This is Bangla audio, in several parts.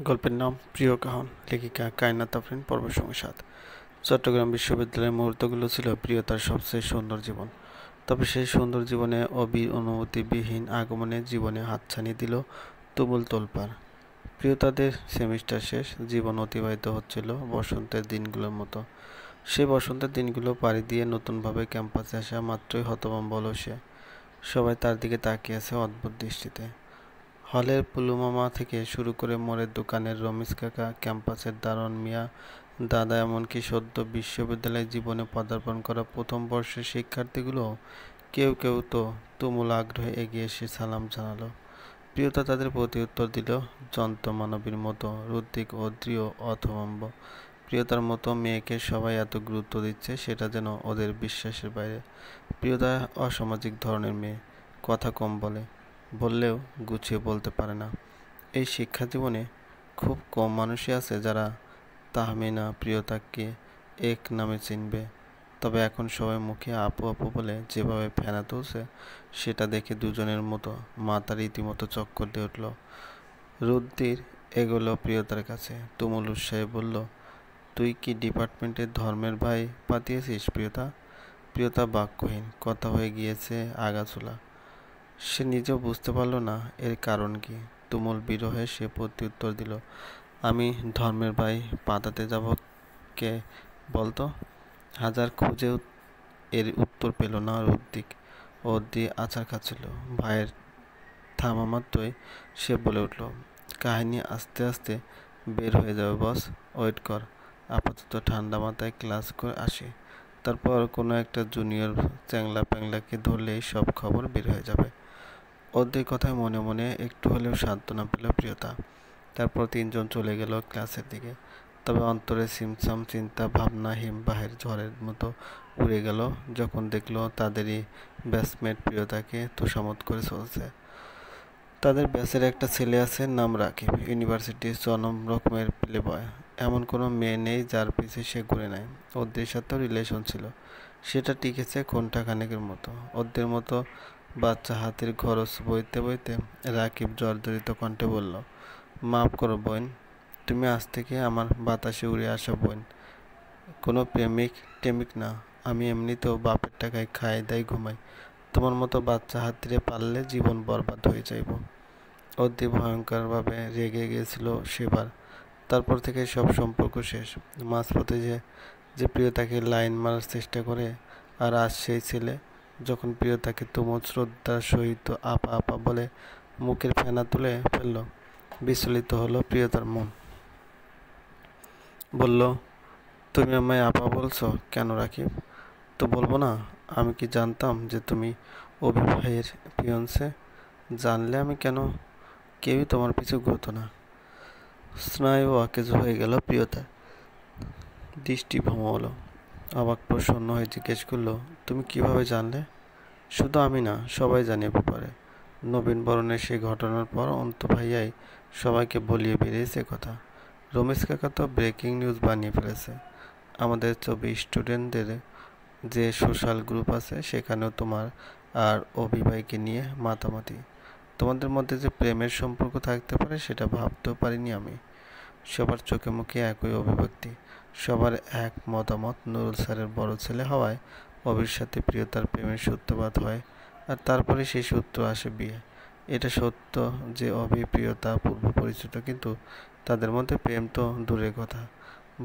গল্পের নাম প্রিয় কাহন, লেখিকা কায়নাত আফরিন, পর্ব সংখ্যা ৭। চট্টগ্রাম বিশ্ববিদ্যালয়ের মুহূর্তগুলো ছিল প্রিয়তার সবচেয়ে সুন্দর জীবন। তবে সেই সুন্দর জীবনে অবির অনুমতিবিহীন আগমনে জীবনে হাতছানি দিল তুমুল তোলপাড়। প্রিয়তাদের সেমিস্টার শেষ, জীবন অতিবাহিত হচ্ছিল বসন্তের দিনগুলোর মতো। সেই বসন্তের দিনগুলো পাড়ি দিয়ে নতুনভাবে ক্যাম্পাসে আসা মাত্রই হতভম্ব হলো সে। সবাই তার দিকে তাকিয়ে আছে অদ্ভুত দৃষ্টিতে। হলের পুলুমামা থেকে শুরু করে মোড়ের দোকানের রমেশ কাকা, ক্যাম্পাসের দারোয়ান মিয়া, দাদা, এমনকি সদ্য বিশ্ববিদ্যালয় জীবনে পদার্পণ করা প্রথম বর্ষের শিক্ষার্থীগুলোও কেউ কেউ তো তুমুল আগ্রহে এগিয়ে এসে সালাম জানালো। প্রিয়তা তাদের প্রতি উত্তর দিল যন্ত্রমানবীর মতো, রুদ্রিক ও দৃঢ় অথম্ব। প্রিয়তার মতো মেয়েকে সবাই এত গুরুত্ব দিচ্ছে, সেটা যেন ওদের বিশ্বাসের বাইরে। প্রিয়তা অসামাজিক ধরনের মেয়ে, কথা কম বলে, বললেও গুছিয়ে বলতে পারে না। এই শিক্ষা জীবনে খুব কম মানুষই আছে যারা তাহমিনা প্রিয়তাকে এক নামে চিনবে। তবে এখন সবাই মুখে আপু আপু বলে যেভাবে ফেনা তুলছে, সেটা দেখে দুজনের মতো মাথা রীতিমতো চক্কর দিয়ে উঠল। রুদ্দির এগোলো প্রিয়তার কাছে, তুমুল উৎসাহে বলল, তুই কি ডিপার্টমেন্টের ধর্মের ভাই পাঠিয়েছিস প্রিয়তা? প্রিয়তা বাক্যহীন, কথা হয়ে গিয়েছে আগাছুলা। সে নিজেও বুঝতে পারল না এর কারণ কি। তুমুল বিরহে সে প্রত্যুত্তর দিল, আমি ধর্মের ভাই পাঠাতে যাব কে বলতো? হাজার খুঁজেও এর উত্তর পেল না রুদ্দিক। ও দিয়ে আছাড় খাচ্ছিল। ভাইয়ের থামা মাত্রই সে বলে উঠল, কাহিনী আস্তে আস্তে বের হয়ে যাবে বস, ওয়েট কর। আপাতত ঠান্ডা মাথায় ক্লাস করে আসি, তারপর কোনো একটা জুনিয়র চ্যাংলা প্যাংলাকে ধরলেই সব খবর বের হয়ে যাবে। ওদের কথায় মনে মনে একটু হলেও সান্ত্বনা পেল প্রিয়তা। তারপর তিনজন চলে গেল ক্লাসের দিকে। তবে অন্তরে সিমসাম চিন্তা ভাবনা হিমবাহের ঝড়ের মতো উড়ে গেল যখন দেখলো তাদেরই ব্যাচমেট প্রিয়তাকে তোষামোদ করে চলছে। তাদের ব্যাচের একটা ছেলে আছে, নাম রাকিব, ইউনিভার্সিটির জনম রকমের প্লে বয়। এমন কোনো মেয়ে নেই যার পিছে সে ঘুরে নেয়। ওদের সাথেও রিলেশন ছিল, সেটা টিকেছে ঘণ্টাখানেকের মতো। ওদের মতো বাচ্চা হাতের খরচ বইতে বইতে রাকিব জর্জরিত কণ্ঠে বলল, মাফ করো বোন, তুমি আজ থেকে আমার বাতাসে উড়ে আসা বোন, কোনো প্রেমিক টেমিক না। আমি এমনিতেও বাপের টাকায় খাই দাই ঘুমাই। তোমার মতো বাচ্চা হাতিরে পারলে জীবন বরবাদ হয়ে যাইব। অতি ভয়ঙ্করভাবে রেগে গিয়েছিল সেবার। তারপর থেকে সব সম্পর্ক শেষ। মাঝপথে যে যে প্রিয়তাকে লাইন মারার চেষ্টা করে, আর আজ সেই ছেলে যখন প্রিয়তাকে তুমুল শ্রদ্ধার সহিত আপা আপা বলে মুখের ফেনা তুলে ফেলল, বিচলিত হলো প্রিয়তার মন। বলল, তুমি আমায় আপা বলছো কেন রাকিব? তো বলবো না? আমি কি জানতাম যে তুমি অভি ভাইয়ের ফিয়ন্সে? জানলে আমি কেন? কেউই তোমার পিছু ঘুরতো না। স্নায়ু অকেজ হয়ে গেল প্রিয়তা, দৃষ্টি ভ্রম হলো। অবাক প্রসন্ন হয়ে জিজ্ঞেস করলো, তুমি কিভাবে জানলে? শুধু আমি না, সবাই জানে ব্যাপারে। নবীন বরণের সেই ঘটনার পর অন্ত ভাইয়াই সবাইকে বলিয়ে বেরিয়েছে কথা। রমেশ কাকা তো ব্রেকিং নিউজ বানিয়ে ফেলেছে। আমাদের 24 স্টুডেন্টদের যে সোশ্যাল গ্রুপ আছে, সেখানেও তোমার আর অভিভাইকে নিয়ে মাতামাতি। তোমাদের মধ্যে যে প্রেমের সম্পর্ক থাকতে পারে সেটা ভাবতেও পারিনি আমি। সবার চোখে মুখে একই অভিব্যক্তি, সবার এক মতামত, নুরুল স্যারের বড় ছেলে হওয়ায় অভির সাথে প্রিয়তার প্রেমের সূত্রপাত হয়, আর তারপরে সেই সূত্র আসে বিয়ে। এটা সত্য যে অভি প্রিয়তা পূর্ব পরিচিত, কিন্তু তাদের মধ্যে প্রেম তো দূরের কথা,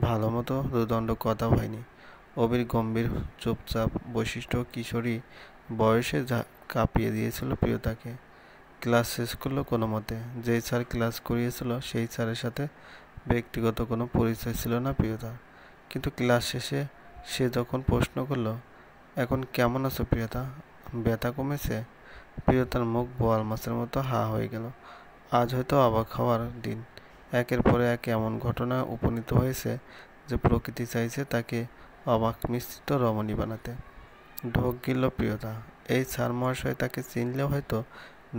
ভালো মতো দুদণ্ড কথাও হয়নি। অবির গম্ভীর চুপচাপ বৈশিষ্ট্য কিশোরী বয়সে কাঁপিয়ে দিয়েছিল প্রিয়তাকে। ক্লাস শেষ করলো কোনো মতে। যেই স্যার ক্লাস করিয়েছিল সেই স্যারের সাথে ব্যক্তিগত কোনো পরিচয় ছিল না প্রিয়তার। কিন্তু ক্লাস শেষে সে যখন প্রশ্ন করলো, এখন কেমন আছো প্রিয়তা, ব্যথা কমেছে? প্রিয়তার মুখ বোয়াল মাছের মতো হা হয়ে গেল। আজ হয়তো অবাক হওয়ার দিন। একের পর এক এমন ঘটনা উপনীত হয়েছে যে প্রকৃতি চাইছে তাকে অবাক মিশ্রিত রমণী বানাতে। ঢোক গিলল প্রিয়তা। এই স্যার মহাশয় তাকে চিনলেও হয়তো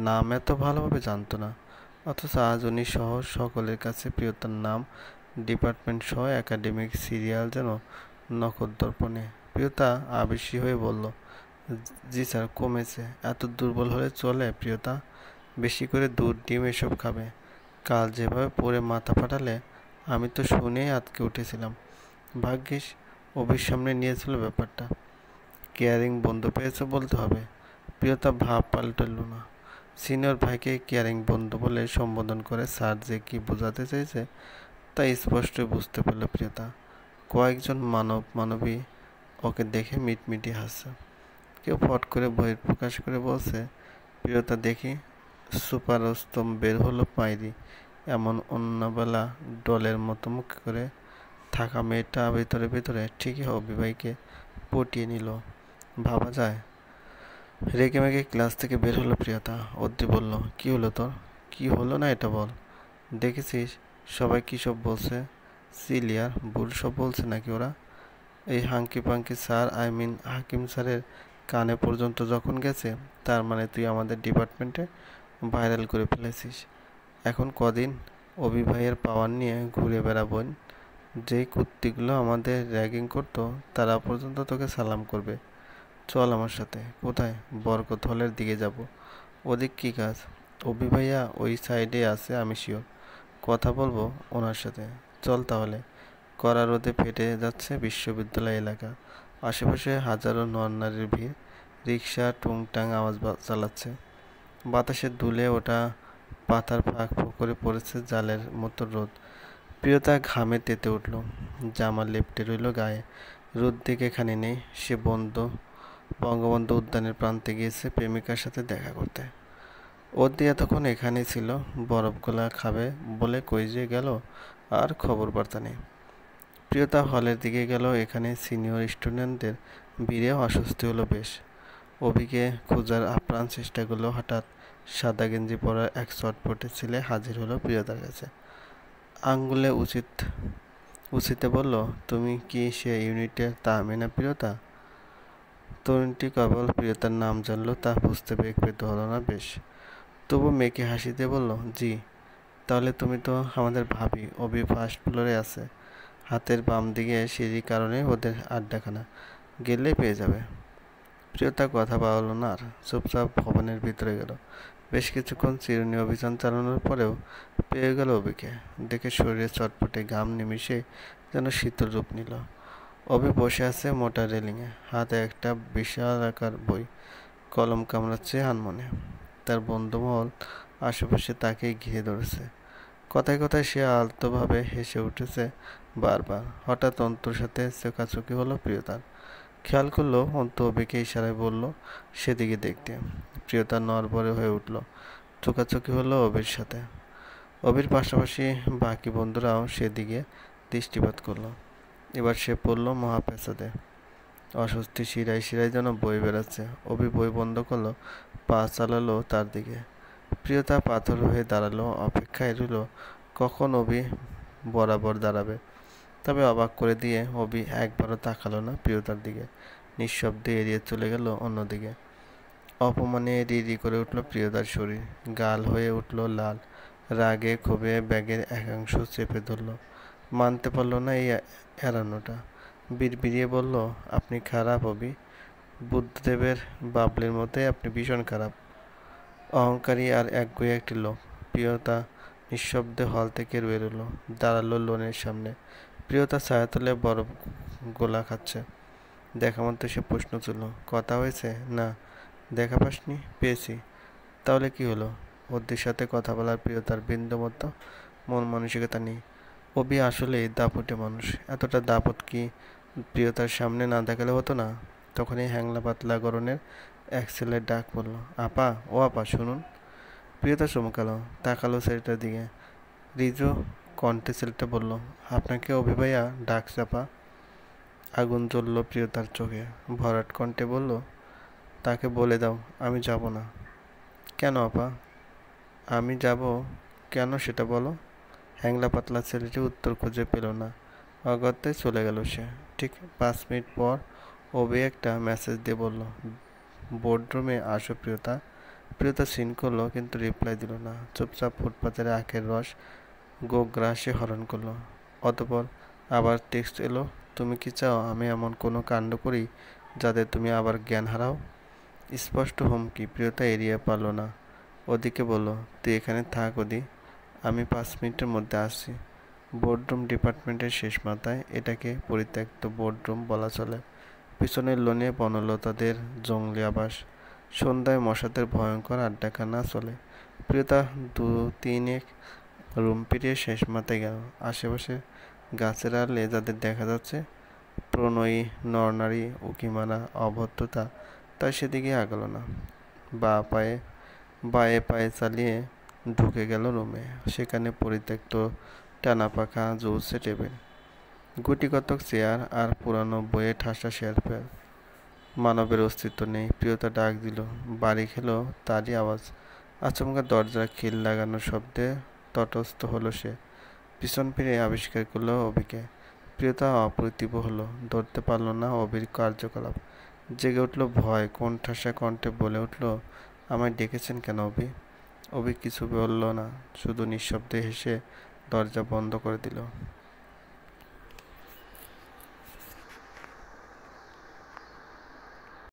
নাম এত ভালোভাবে জানতো না। অথচ আজ উনি সহ সকলের কাছে প্রিয়তার নাম, ডিপার্টমেন্ট সহ একাডেমিক সিরিয়াল যেন নখদর্পণে। প্রিয়তা আবেশী হয়ে বলল, জি স্যার, কমেছে। এত দুর্বল হলে চলে প্রিয়তা? বেশি করে দুধ ডিম এসব খাবে। কাল যেভাবে পড়ে মাথা ফাটালে আমি তো শুনেই আঁতকে উঠেছিলাম। ভাগ্যিস অভির সামনে নিয়েছিল ব্যাপারটা। কেয়ারিং বন্ধু পেয়েছো বলতে হবে। প্রিয়তা ভাব পাল্টাল না। সিনিয়র ভাইকে কেয়ারিং বন্ধু বলে সম্বোধন করে স্যার যে কি বোঝাতে চেয়েছে তা স্পষ্টই বুঝতে পারল প্রিয়তা। কয়েকজন মানবী ওকে দেখে মিটমিটি হাসছে। কেউ ফট করে বহিঃপ্রকাশ করে বলছে, প্রিয়তা দেখি সুপারস্তম বের হলো মাইরি। এমন অন্যবেলা ডলের মতো মুখ করে থাকা মেয়েটা ভিতরে ভিতরে ঠিকই অবিবাহিকে পটিয়ে নিল। ভাবা যায়। রেগে মেগে ক্লাস থেকে বের হলো প্রিয়তা। অদ্রি বলল, কি হলো তোর? কি হলো না এটা বল। দেখেছিস সবাই কী সব বলছে? সিলিয়ার ভুল সব বলছে নাকি ওরা? এই হাঙ্কি পাঙ্কি স্যার হাকিম স্যারের কানে পর্যন্ত যখন গেছে, তার মানে তুই আমাদের ডিপার্টমেন্টে ভাইরাল করে ফেলেছিস। এখন কদিন অভিভাইয়ের পাওয়ার নিয়ে ঘুরে বেড়াবেন। যেই কুত্তিগুলো আমাদের র্যাগিং করতো তারা পর্যন্ত তোকে সালাম করবে। চল আমার সাথে। কোথায়? বরকত হলের দিকে যাব। ওদিক কী কাজ? অভিভাইয়া ওই সাইডে আছে, আমি শিওর। কথা বলবো ওনার সাথে। চল তাহলে। কড়া রোদে ফেটে যাচ্ছে বিশ্ববিদ্যালয় এলাকা। আশেপাশে হাজারো নর-নারীর ভিড়। রিকশা টুংটাং আওয়াজ চালাচ্ছে। বাতাসে দুলে ওঠা পাতার ফাঁক করে পড়েছে জালের মতো রোদ। প্রিয়তা ঘামে তেতে উঠল। জামা লেপ্টে রইল গায়ে। রোদ দিকে এখানে নেই। সে বঙ্গবন্ধু উদ্যানের প্রান্তে গিয়েছে প্রেমিকার সাথে দেখা করতে। অদ্রি এতক্ষণ এখানেই ছিল। বরফগোলা খাবে বলে কই যে গেল আর খবর বার্তা নেই। প্রিয়তা হলের দিকে গেল। এখানে সিনিয়র স্টুডেন্টদের ভিড়ে অস্বস্তি হলো বেশ। অভিকে খোঁজার আপ্রাণ চেষ্টা করলো। হঠাৎ সাদা গেঞ্জি পরা এক চটপটে ছেলে হাজির হলো প্রিয়তার কাছে। আঙ্গুলে উচিতে বলল, তুমি কি সে ইউনিটের তাহমিনা প্রিয়তা? তরুণটি কেবল প্রিয়তার নাম জানল, তা বুঝতে বেগ পেতে হলো না বেশ। তবু মেয়েকে হাসি দিয়ে বলল, জি। তাহলে তুমি তো আমাদের ভাবি। অভি ফার্স্ট ফ্লোরে আছে, হাতের বাম দিকে সিঁড়ির কারণে ওদের আড্ডাখানা। গেলেই পেয়ে যাবে। প্রিয়তা কথা বাড়ল না আর। চুপচাপ ভবনের ভিতরে গেল। বেশ কিছুক্ষণ চিরুনি অভিযান চালানোর পরেও পেয়ে গেল অভিকে। দেখে শরীরে চটপটে ঘাম নিমিশে যেন শীতল রূপ নিল। অভি বসে আছে মোটা রেলিংয়ে, হাতে একটা বিশালাকার বই। কলম কামড়াচ্ছে আনমনে। তার বন্ধুমহল আশেপাশে তাকেই ঘিরে ধরেছে। কথায় কথায় সে আলতোভাবে হেসে উঠেছে বারবার। হঠাৎ অন্তুর সাথে চোখাচোখি হলো প্রিয়তার। খেয়াল করলো অন্তু অভিকে ইশারায় বলল সেদিকে দেখতে। প্রিয়তা নড়বড়ে হয়ে উঠল। চোখাচোখি হলো অভির সাথে। অভির পাশাপাশি বাকি বন্ধুরাও সেদিকে দৃষ্টিপাত করলো। এবার সে পড়ল মহাপেশাদে। অস্বস্তি শিরায় শিরায় যেন বয়ে বেড়াচ্ছে। অভি বই বন্ধ করলো, পা চালালো তার দিকে। প্রিয়তা পাথর হয়ে দাঁড়ালো, অপেক্ষায় রইল কখন অভি বরাবর দাঁড়াবে। তবে অবাক করে দিয়ে অভি একবারও তাকালো না প্রিয়তার দিকে। নিঃশব্দে এড়িয়ে চলে গেল অন্যদিকে। অপমানে রিরি করে উঠল প্রিয়তার শরীর। গাল হয়ে উঠল লাল। রাগে ক্ষোভে ব্যাগের একাংশ চেপে ধরল। মানতে পারল না এই এড়ানোটা। বিড়বিড়িয়ে বলল, আপনি খারাপ অভি। বুদ্ধদেবের বাবলির মতোই আপনি ভীষণ খারাপ। অহংকারী আর একগুঁয়ে একটি লোক। প্রিয়তা নিঃশব্দে হল থেকে বেরোলো, দাঁড়ালো লোনের সামনে। প্রিয়তা ছায়াতলে বরফ গোলা খাচ্ছে। দেখা মাত্র সে প্রশ্ন তুলল, কথা হয়েছে? না। দেখা পাসনি? পেয়েছি। তাহলে কি হলো? ওদের সাথে কথা বলার প্রিয়তার বিন্দুমাত্র মন মানসিকতা নেই। অভি আসলেই দাপুটে মানুষ। এতটা দাপট কি প্রিয়তার সামনে না দেখালে হতো না? তখনই হ্যাংলা পাতলা গরনের এক ছেলের ডাক পড়ল, আপা, ও আপা শুনুন। প্রিয়তা চমকালো, তাকালো ছেলেটার দিকে। রিজু কণ্ঠে ছেলেটা বলল, আপনাকে অভি ভাইয়া ডাকছে আপা। আগুন জ্বলল প্রিয়তার চোখে। ভরাট কণ্ঠে বলল, তাকে বলে দাও আমি যাব না। কেন আপা? আমি যাব কেন সেটা বলো। হ্যাংলা পাতলা ছেলেটি উত্তর খুঁজে পেল না। অগত্যে চলে গেল সে। ঠিক 5 মিনিট পর অভি একটা মেসেজ দিয়ে বলল, বোর্ডরুমে আসো প্রিয়তা। প্রিয়তা সিন করলো কিন্তু রিপ্লাই দিল না। চুপচাপ ফুটপাতের আখের রস গোগ্রাসে হরণ করলো। অতঃপর আবার টেক্সট এলো, তুমি কি চাও আমি এমন কোনো কাণ্ড করি যাতে তুমি আবার জ্ঞান হারাও? স্পষ্ট হুমকি। প্রিয়তা এড়িয়ে পারল না। ওদিকে বলল, তুই এখানে থাক অদি, আমি 5 মিনিটের মধ্যে আসছি। বোর্ডরুম ডিপার্টমেন্টের শেষ মাথায়, এটাকে পরিত্যক্ত বোর্ডরুম বলা চলে। পিছনের লনে বনলতাদের জংলি আবাস। সন্ধ্যায় মশাদের ভয়ঙ্কর আড্ডাখানা চলে। প্রিয়তা 2-3 রুম পেরিয়ে শেষ মাথায় গেল। আশেপাশে গাছের আড়ালে যাদের দেখা যাচ্ছে প্রণয়ী নরনারী, উকিমারা, অভদ্রতা, তাই সেদিকে আগালো না। বায়ে পায়ে চালিয়ে ঢুকে গেল রুমে। সেখানে পরিত্যক্ত টানাপাখা ঝুলছে টেবিল, গুটিকতক চেয়ার আর পুরানো বইয়ে ঠাসা শেলফের। মানবের অস্তিত্ব নেই। প্রিয়তা ডাক দিল, বাড়ি খেলো তারই আওয়াজ। আচমকা দরজার খিল লাগানোর শব্দে তটস্থ হলো সে। পিছন ফিরে আবিষ্কার করলো অবিকে। প্রিয়তা অপ্রতিভ হলো, ধরতে পারল না অবির কার্যকলাপ। জেগে উঠল ভয়, কোণঠাসা কণ্ঠে বলে উঠল, আমায় ডেকেছেন কেন অবি? অবি কিছু বলল না, শুধু নিঃশব্দে হেসে দরজা বন্ধ করে দিল।